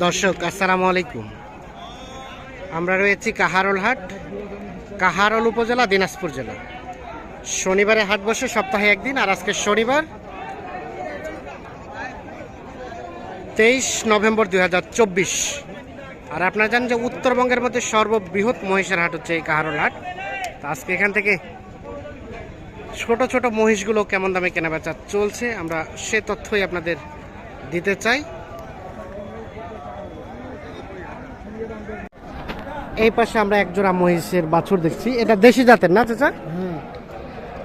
দর্শক আসসালামু আলাইকুম। আমরা রয়েছি কাহারোল হাট, কাহারোল উপজেলা, দিনাজপুর জেলা। শনিবারে হাট বসে সপ্তাহে একদিন, আর আজকে শনিবার 23 নভেম্বর 2024। আর আপনারা জানেন যে উত্তরবঙ্গের মধ্যে সর্ববৃহৎ মহিষের হাট হচ্ছে এই কাহারোল হাট। তো আজকে এখান থেকে ছোট ছোট মহিষগুলো কেমন দামে কেনাবেচা চলছে আমরা সে তথ্যই আপনাদের দিতে চাই। এই পাশে আমরা এক জোড়া মহিষের বাছুর দেখছি, এটা দেশি জাতের না চাচা?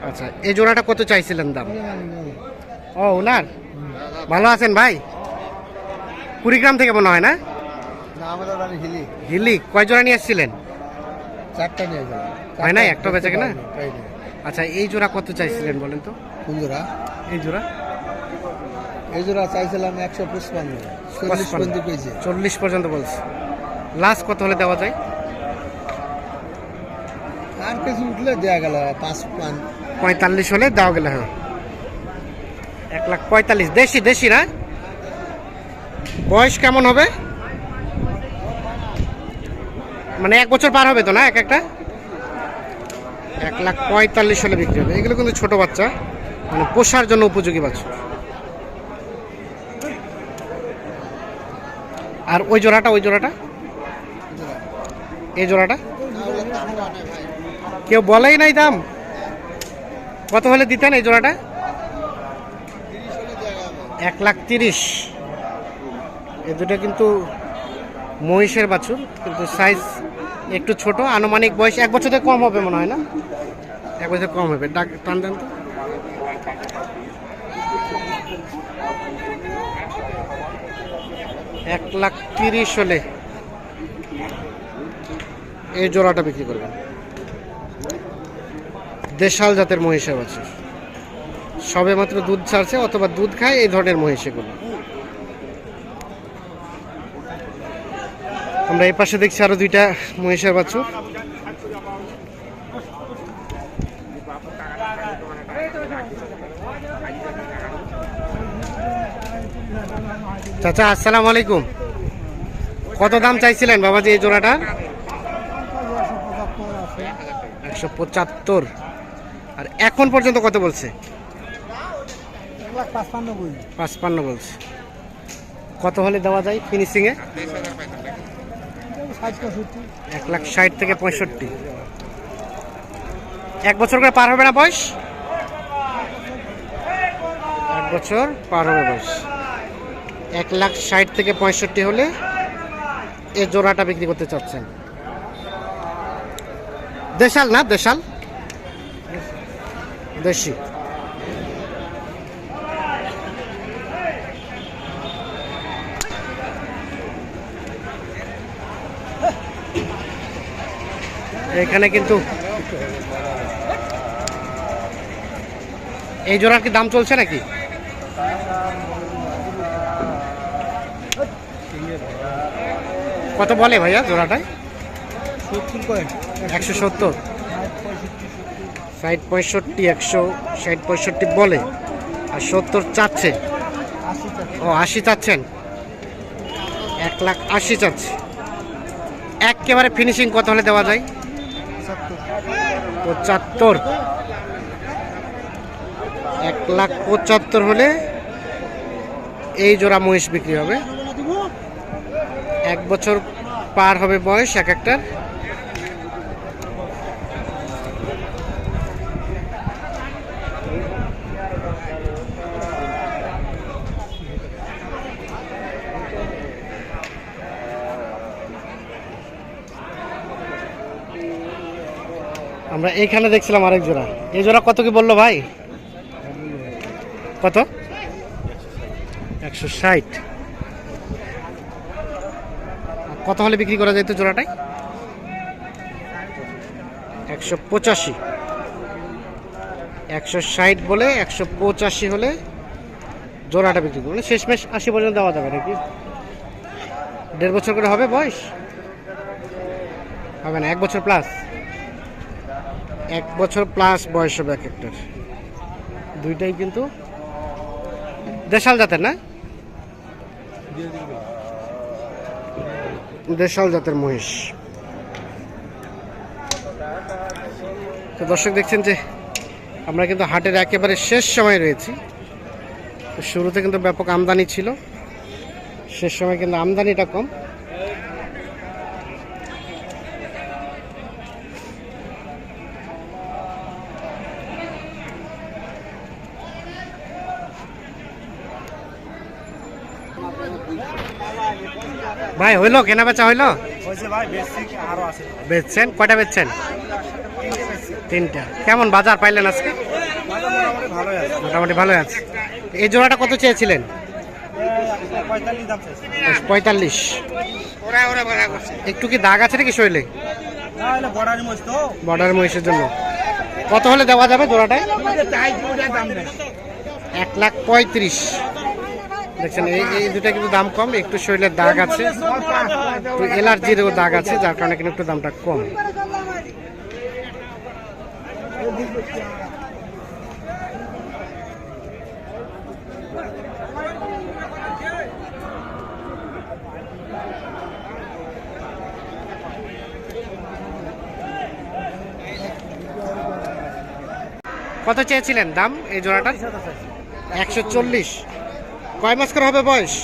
আচ্ছা, এই জোড়াটা কত চাইছিলেন দাম? ও ওনার, ভালো আছেন ভাই? কুড়িগ্রাম থেকে মনে হয় না? হিলি। কয় জোড়া নিয়ে এসেছিলেন? 4টা নিয়ে যাবেন। হয় না, একটা বেচা কেনা? আচ্ছা, এই জোড়া কত চাইছিলেন বলেন তো? কোন জোড়া? এই জোড়া চাইছিলাম 155, 40 পর্যন্ত পেয়েছে। 40 পর্যন্ত বলছে। লাস্ট কত হলে দেওয়া যায়? আর কিছু উঠলে দেওয়া গেল 45 হলে দেওয়া গেলে। হ্যাঁ, 1,45,000। দেশি দেশি না? বয়স কেমন হবে? মানে 1 বছর পার হবে তো না? একটা 1,45,000 হলে বিক্রি হবে। এগুলো কিন্তু ছোট বাচ্চা, মানে পোষার জন্য উপযোগী বাচ্চা। আর ওই জোড়াটা এই জোড়াটা কেউ বলেই নাই দাম। কত হলে দিতেন এই জোড়াটা? 1,30,000। এই দুটো কিন্তু মহিষের বাছুর, কিন্তু সাইজ একটু ছোট। আনুমানিক বয়স 1 বছর থেকে কম হবে মনে হয় না? 1 বছর কম হবে। টান দেন তো। $1,30,000 হলে এই জোড়াটা বিক্রি করবেন। দেশাল জাতের মহিষের বাছুর, সবে মাত্র দুধ ছাড়ছে অথবা দুধ খায়, এই ধরনের মহিষ এগুলো। আমরা এই পাশে দেখছি আরো 2টা মহিষের বাছুর। চাচা আসসালামু আলাইকুম। কত দাম চাইছিলেন বাবাজি এই জোড়াটা? 175। আর এখন পর্যন্ত কত বলছে? 55 বলছে। কত হলে দেওয়া যায় ফিনিশিং এ? 1,60,000 থেকে 65। 1 বছর করে পার হবে না বয়স? 1 বছর পার হবে বয়স। 1,60,000 থেকে 65 হলে এই জোড়াটা বিক্রি করতে চাচ্ছেন। দেশাল না? দেশাল দেশি। এখানে কিন্তু এই জোড়ার কি দাম চলছে নাকি? কত বলে ভাইয়া জোড়াটায়? 170, 60, 65, 160, 65 বলে, আর 70 চাচ্ছে। ও 80 চাচ্ছেন? 1,80,000 চাচ্ছে। একেবারে ফিনিশিং কত হলে দেওয়া যায়? 75। 1,75,000 হলে এই জোড়া মহিষ বিক্রি হবে। 1 বছর পার হবে বয়স এক একটার। আমরা এইখানে দেখছিলাম আরেক জোড়া। এই জোড়া কত কি বললো ভাই? কত? 160। কত হলে বিক্রি করা যেত জোড়াটাই? 185। 160 বলে 185 হলে জোড়াটা বিক্রি করবে। শেষমেশ 80 পর্যন্ত দেওয়া যাবে নাকি? 1.5 বছর করে হবে বয়স? হবে না, 1 বছর প্লাস। 1 বছর প্লাস বয়স হবে এক একটার। দুইটাই কিন্তু দেশাল জাতের না? দেশাল জাতের মহিষ। তো দর্শক দেখছেন যে আমরা কিন্তু হাটের একেবারে শেষ সময় রয়েছি। তো শুরুতে কিন্তু ব্যাপক আমদানি ছিল, শেষ সময় কিন্তু আমদানিটা কম। ভাই হইলো কেনা বেচা হইলো? বেচছেন কয়টা? বেচছেন তিনটা। কেমন বাজার পাইলেন আজকে? মোটামুটি ভালো আছে। এই জোড়াটা কত চেয়েছিলেন? 45। একটু কি দাগ আছে নাকি শরীরে? বর্ডার মহিষের জন্য। কত হলে দেওয়া যাবে জোড়াটায়? 1,35,000। দেখছেন এই দুটা কিন্তু দাম কম, একটু শরীরের দাগ আছে, একটু অ্যালার্জিরও দাগ আছে, যার কারণে কিন্তু একটু দামটা কম। কত চেয়েছিলেন দাম এই জোড়াটা? 140। কয় মাস করে হবে বয়স?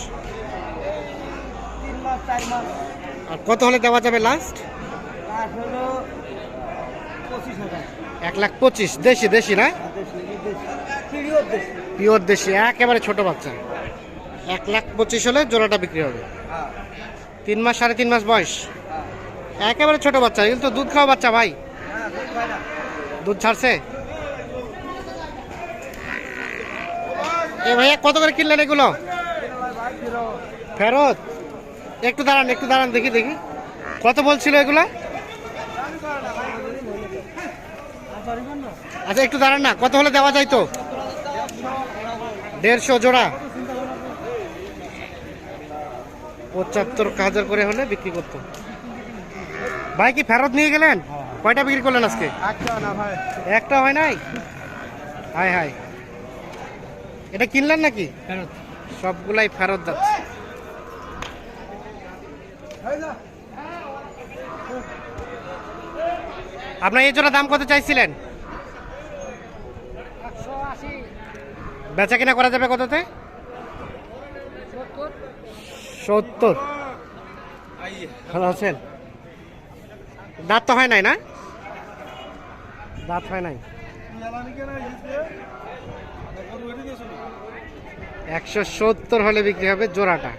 আর কত হলে দেওয়া যাবে লাস্ট? 1,25,000। দেশি দেশি না? পিওর দেশি, একেবারে ছোট বাচ্চা। 1,25,000 হলে জোড়াটা বিক্রি হবে। 3 মাস 3.5 মাস বয়স, একেবারে ছোট বাচ্চা। কিন্তু দুধ খাওয়া বাচ্চা ভাই, দুধ ছাড়ছে। এ ভাইয়া কত করে কিনলেন এগুলো? ফেরত? একটু দাঁড়ান একটু দাঁড়ান, দেখি দেখি কত বলছিল এগুলো। আচ্ছা একটু দাঁড়ান না, কত হলে দেওয়া যায়? তো 150 জোড়া, 75,000 করে হলে বিক্রি করতো। ভাই কি ফেরত নিয়ে গেলেন? কয়টা বিক্রি করলেন আজকে? একটা হয় নাই? হাই হাই, এটা কিনলেন নাকি? সবগুলাই ফেরত যাচ্ছে। আপনার এই জোড়া দাম কত চাইছিলেন? 180। বেচা কিনা করা যাবে কততে? 70। ভালো আছেন? দাঁত তো হয় নাই না? দাঁত হয় নাই। 170 হলে বিক্রি হবে জোড়াটা।